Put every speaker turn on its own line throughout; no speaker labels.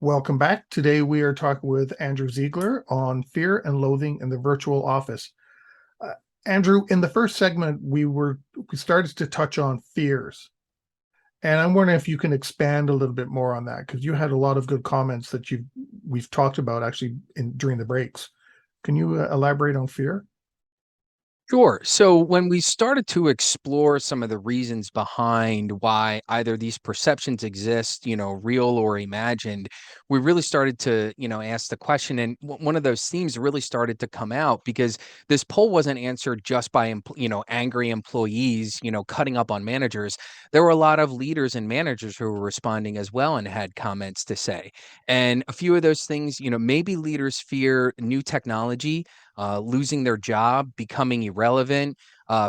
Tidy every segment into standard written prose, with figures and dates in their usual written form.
Welcome back. Today we are talking with Andrew Ziegler on fear and loathing in the virtual office. Uh, Andrew, in the first segment, we started to touch on fears, and I'm wondering if you can expand a little bit more on that because you had a lot of good comments that we've talked about actually during the breaks. Can you elaborate on fear?
Sure. So when we started to explore some of the reasons behind why either these perceptions exist, real or imagined, we really started to, ask the question. And one of those themes really started to come out because this poll wasn't answered just by, angry employees, cutting up on managers. There were a lot of leaders and managers who were responding as well and had comments to say. And a few of those things, maybe leaders fear new technology, losing their job, becoming irrelevant,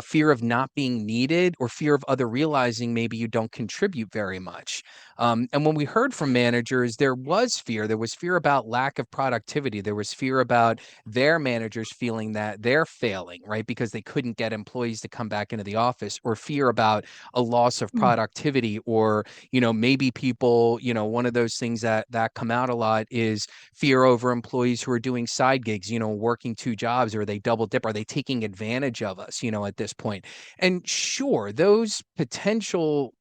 fear of not being needed, or fear of other realizing maybe you don't contribute very much. And when we heard from managers, there was fear. There was fear about lack of productivity. There was fear about their managers feeling that they're failing, right? Because they couldn't get employees to come back into the office, or fear about a loss of
Hmm.
productivity, or, maybe people, one of those things that come out a lot is fear over employees who are doing side gigs, working two jobs, or they double dip. Are they taking advantage of us, at this point? And sure, those potential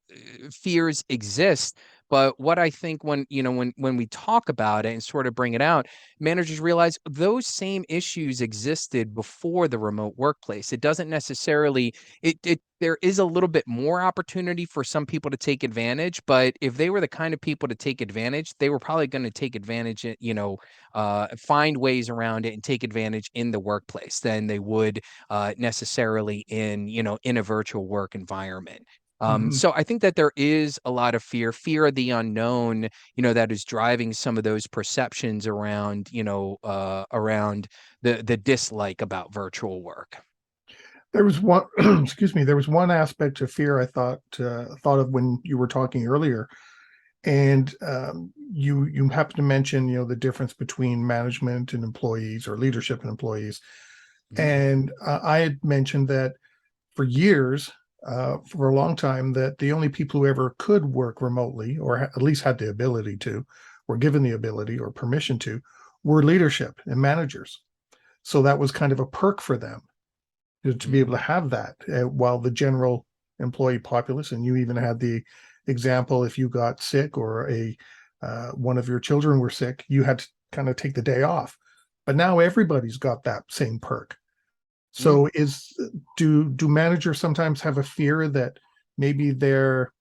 fears exist. But what I think when we talk about it and sort of bring it out, managers realize those same issues existed before the remote workplace. It doesn't necessarily it there is a little bit more opportunity for some people to take advantage, but if they were the kind of people to take advantage, they were probably going to take advantage, find ways around it and take advantage in the workplace than they would necessarily in a virtual work environment.
Hmm.
So I think that there is a lot of fear of the unknown, that is driving some of those perceptions around, around the dislike about virtual work.
There was one, excuse me, there was one aspect of fear I thought of when you were talking earlier. And you happen to mention, the difference between management and employees or leadership and employees.
Mhm.
And I had mentioned that for years, for a long time, that the only people who ever could work remotely, or at least had the ability to, or given the ability or permission to, were leadership and managers. So that was kind of a perk for them to be
Mhm.
able to have that, while the general employee populace, and you even had the example, if you got sick or a one of your children were sick, you had to kind of take the day off. But now everybody's got that same perk.
Mm.
So do managers sometimes have a fear that maybe their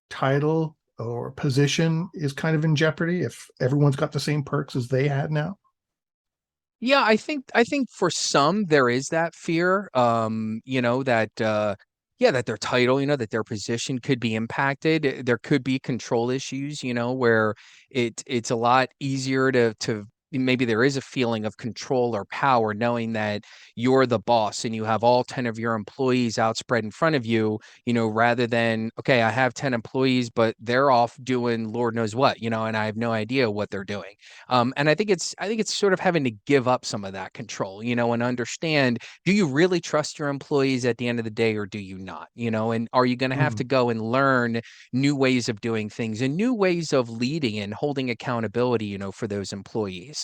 title or position is kind of in jeopardy if everyone's got the same perks as they had now?
Yeah, I think for some there is that fear, that yeah, that their title, that their position could be impacted. There could be control issues, where it's a lot easier to maybe there is a feeling of control or power knowing that you're the boss and you have all 10 of your employees outspread in front of you, rather than, okay, I have 10 employees, but they're off doing Lord knows what, and I have no idea what they're doing. And I think it's sort of having to give up some of that control, and understand, do you really trust your employees at the end of the day, or do you not? And are you going to have
Mhm.
to go and learn new ways of doing things and new ways of leading and holding accountability, for those employees?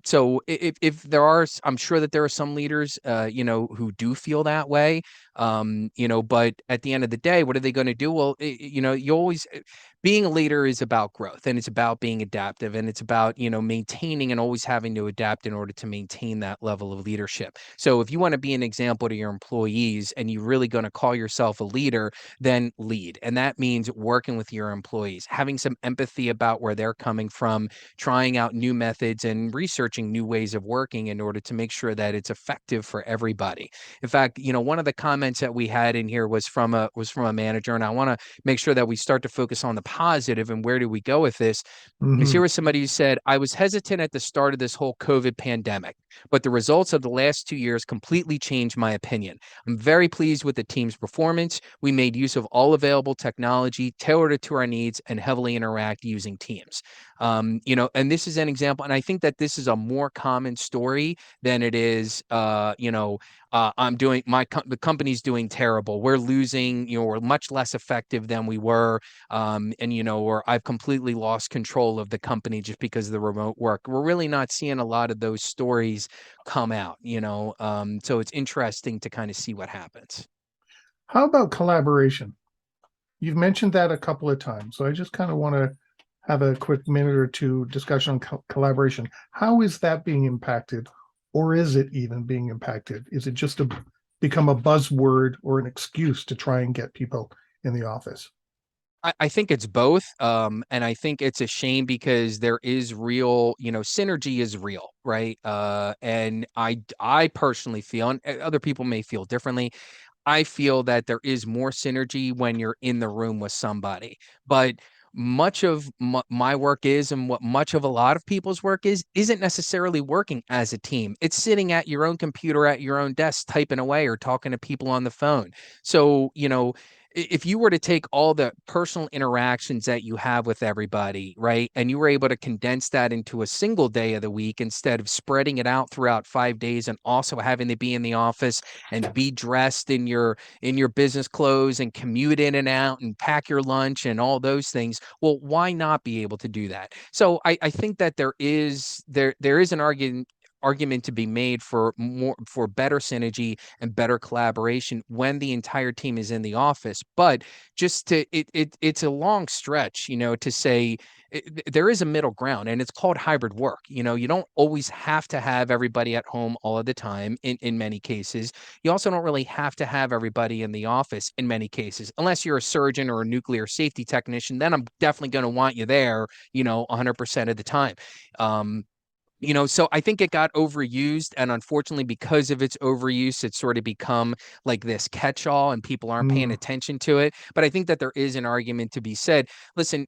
So if there are, I'm sure that there are some leaders, who do feel that way. But at the end of the day, what are they going to do? Well, you always being a leader is about growth, and it's about being adaptive, and it's about, maintaining and always having to adapt in order to maintain that level of leadership. So if you want to be an example to your employees and you're really going to call yourself a leader, then lead. And that means working with your employees, having some empathy about where they're coming from, trying out new methods and researching new ways of working in order to make sure that it's effective for everybody. In fact, one of the comments that we had in here was from a manager, and I want to make sure that we start to focus on the positive and where do we go with this. Because
Mhm.
here was somebody who said, I was hesitant at the start of this whole COVID pandemic. but the results of the last 2 years completely changed my opinion. I'm very pleased with the team's performance. We made use of all available technology, tailored it to our needs, and heavily interact using Teams. And this is an example, and I think that this is a more common story than it is, I'm doing the company's doing terrible. We're losing, we're much less effective than we were, or I've completely lost control of the company just because of the remote work. We're really not seeing a lot of those stories come out. So it's interesting to kind of see what happens.
How about collaboration? You've mentioned that a couple of times, so I just kind of want to have a quick minute or two discussion on collaboration. How is that being impacted, or is it even being impacted? Is it just become a buzzword or an excuse to try and get people in the office?
I think it's both. And I think it's a shame because there is real, synergy is real, right? And I personally feel, and other people may feel differently. I feel that there is more synergy when you're in the room with somebody. But much of my work is, and what much of a lot of people's work is, isn't necessarily working as a team. It's sitting at your own computer at your own desk, typing away or talking to people on the phone. So, if you were to take all the personal interactions that you have with everybody, right, and you were able to condense that into a single day of the week instead of spreading it out throughout 5 days and also having to be in the office and be dressed in your business clothes and commute in and out and pack your lunch and all those things, well, why not be able to do that? So I think that there is an argument to be made for better synergy and better collaboration when the entire team is in the office. But just to it's a long stretch, to say there is a middle ground, and it's called hybrid work. You don't always have to have everybody at home all of the time in many cases. You also don't really have to have everybody in the office in many cases, unless you're a surgeon or a nuclear safety technician. Then I'm definitely going to want you there, 100% of the time. So I think it got overused, and unfortunately, because of its overuse, it's sort of become like this catch-all, and people aren't paying
Mm,
attention to it. But I think that there is an argument to be said. Listen,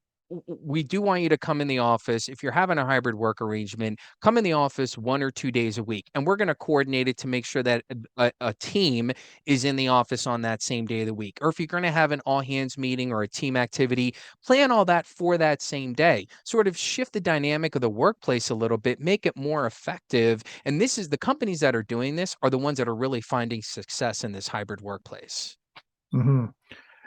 we do want you to come in the office. If you're having a hybrid work arrangement, come in the office 1 or 2 days a week, and we're going to coordinate it to make sure that a team is in the office on that same day of the week. Or if you're going to have an all-hands meeting or a team activity, plan all that for that same day. Sort of shift the dynamic of the workplace a little bit, make it more effective. And this is the companies that are doing this are the ones that are really finding success in this hybrid workplace.
mhm.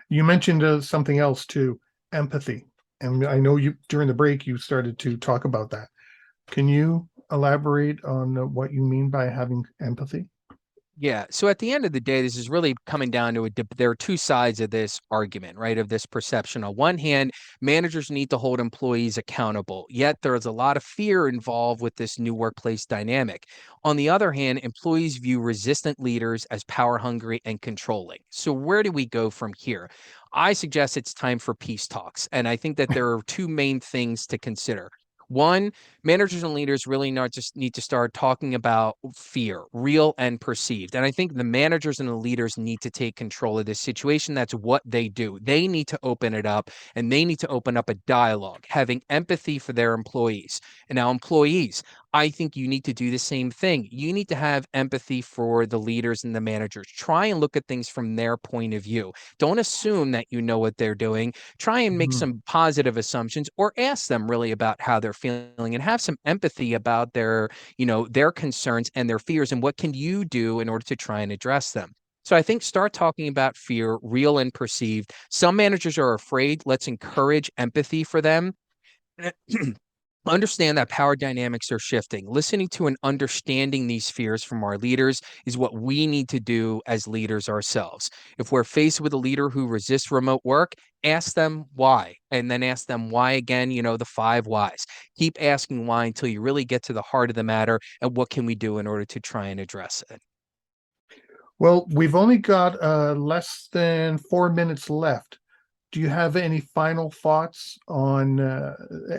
You mentioned something else too, empathy. And I know you during the break you started to talk about that. Can you elaborate on what you mean by having empathy?
Yeah. So at the end of the day, this is really coming down to there are two sides of this argument, right? Of this perception. On one hand, managers need to hold employees accountable, yet there's a lot of fear involved with this new workplace dynamic. On the other hand, employees view resistant leaders as power hungry and controlling. So where do we go from here? I suggest it's time for peace talks. And I think that there are two main things to consider. One, managers and leaders really not just need to start talking about fear, real and perceived. And I think the managers and the leaders need to take control of this situation. That's what they do. They need to open it up, and they need to open up a dialogue, having empathy for their employees. And now, employees, I think you need to do the same thing. You need to have empathy for the leaders and the managers. Try and look at things from their point of view. Don't assume that you know what they're doing. Try and make
Mhm.
some positive assumptions, or ask them really about how they're feeling, and have some empathy about their concerns and their fears, and what can you do in order to try and address them. So I think start talking about fear, real and perceived. Some managers are afraid. Let's encourage empathy for them. Understand that power dynamics are shifting. Listening to and understanding these fears from our leaders is what we need to do as leaders ourselves. If we're faced with a leader who resists remote work, ask them why, and then ask them why again, the five whys. Keep asking why until you really get to the heart of the matter, and what can we do in order to try and address it.
Well, we've only got less than 4 minutes left. Do you have any final thoughts on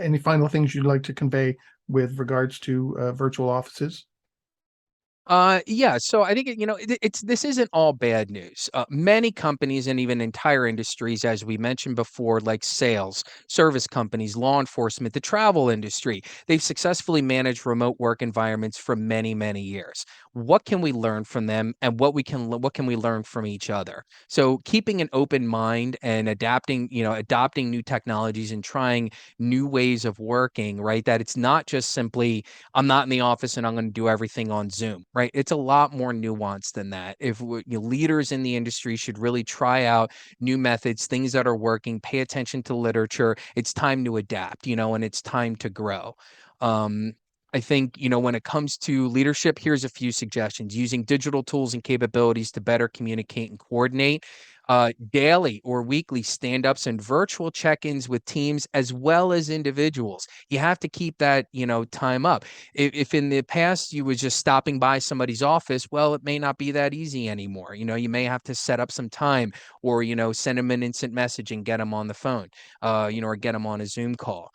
any final things you'd like to convey with regards to virtual offices?
Yeah, so I think it's this isn't all bad news. Many companies and even entire industries, as we mentioned before, like sales, service companies, law enforcement, the travel industry, they've successfully managed remote work environments for many, many years. What can we learn from them, and what can we learn from each other? So keeping an open mind and adopting new technologies and trying new ways of working, right? That it's not just simply I'm not in the office and I'm going to do everything on Zoom, right? It's a lot more nuanced than that. Leaders in the industry should really try out new methods, things that are working, pay attention to literature. It's time to adapt, and it's time to grow. Um, I think, when it comes to leadership, here's a few suggestions: using digital tools and capabilities to better communicate and coordinate. Daily or weekly stand ups and virtual check ins with teams as well as individuals. You have to keep that, time up. If in the past you was just stopping by somebody's office, well, it may not be that easy anymore. You may have to set up some time, or send them an instant message and get them on the phone, or get them on a Zoom call.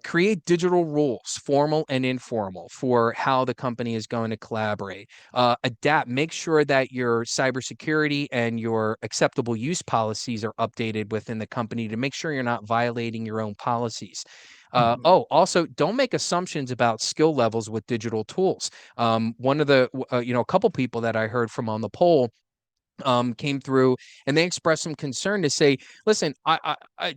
Create digital rules, formal and informal, for how the company is going to collaborate. Adapt. Make sure that your cybersecurity and your acceptable use policies are updated within the company to make sure you're not violating your own policies.
Mhm.
Also, don't make assumptions about skill levels with digital tools. One of a couple people that I heard from on the poll came through, and they expressed some concern to say, listen,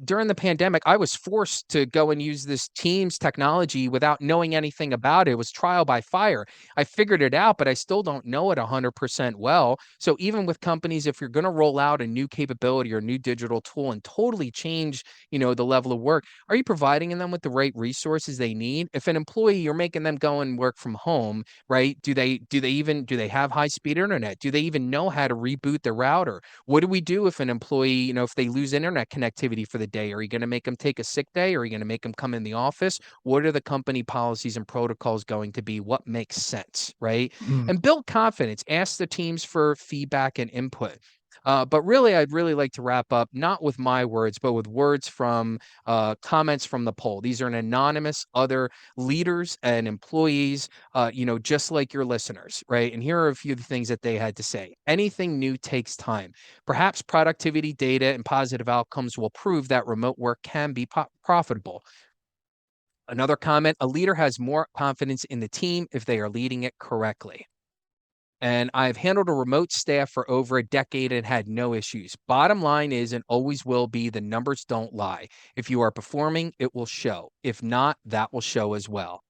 during the pandemic, I was forced to go and use this Teams technology without knowing anything about it. It was trial by fire. I figured it out, but I still don't know it 100% well. So even with companies, if you're going to roll out a new capability or new digital tool and totally change, the level of work, are you providing them with the right resources they need? If an employee, you're making them go and work from home, right? Do they have high speed internet? Do they even know how to reboot the router? What do we do if an employee, if they lose internet connectivity for the day? Are you going to make them take a sick day? Or are you going to make them come in the office? What are the company policies and protocols going to be? What makes sense, right?
Mm.
And build confidence. Ask the teams for feedback and input. But really, I'd really like to wrap up not with my words, but with words from comments from the poll. These are an anonymous other leaders and employees, just like your listeners, right? And here are a few of the things that they had to say. Anything new takes time. Perhaps productivity data and positive outcomes will prove that remote work can be profitable. Another comment: a leader has more confidence in the team if they are leading it correctly. And I've handled a remote staff for over a decade and had no issues. Bottom line is, and always will be, the numbers don't lie. If you are performing, it will show. If not, that will show as well.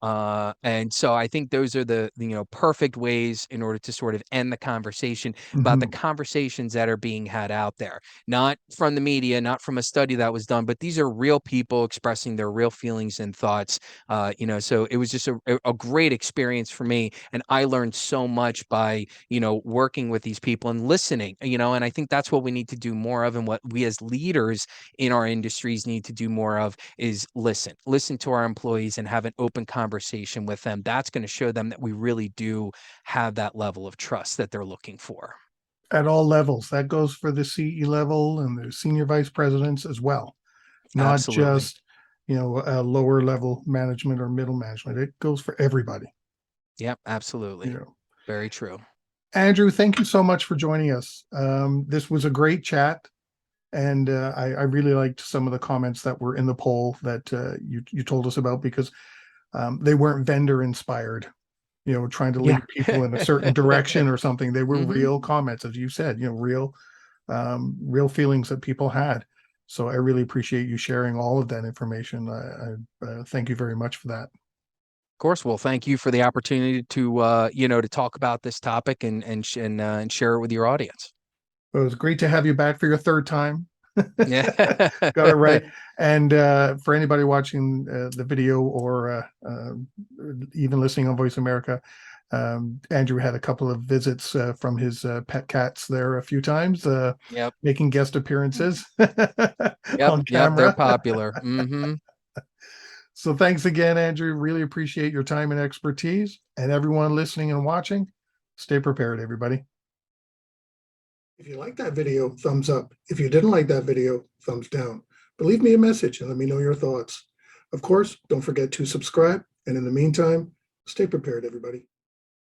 And so I think those are the perfect ways in order to sort of end the conversation about the
Mhm.
conversations that are being had out there, not from the media, not from a study that was done, but these are real people expressing their real feelings and thoughts. So it was just a great experience for me, and I learned so much by working with these people and listening. And I think that's what we need to do more of, and what we as leaders in our industries need to do more of is listen to our employees and have an open conversation with them. That's going to show them that we really do have that level of trust that they're looking for.
At all levels. That goes for the CE level and the senior vice presidents as well, not
Absolutely.
just, lower level management or middle management. It goes for everybody.
Yep,
You
absolutely.
know,
Very true.
Andrew, thank you so much for joining us. This was a great chat, and I really liked some of the comments that were in the poll that you told us about, because they weren't vendor inspired, trying to
Yeah.
lead people in a certain direction or something. They were
Hmm.
real comments, as you said, real feelings that people had. So I really appreciate you sharing all of that information. I thank you very much for that.
Of course. Well, thank you for the opportunity to talk about this topic and share it with your audience.
It was great to have you back for your third time.
Yeah.
Got it right. And for anybody watching the video, or even listening on Voice America, Andrew had a couple of visits from his pet cats there a few times,
Yep.
making guest appearances
Yep.
on
Yep. They're
camera.
popular. Hmm.
So thanks again, Andrew. Really appreciate your time and expertise. And everyone listening and watching, stay prepared, everybody. If you like that video, thumbs up. If you didn't like that video, thumbs down. But leave me a message and let me know your thoughts. Of course, don't forget to subscribe. And in the meantime, stay prepared, everybody.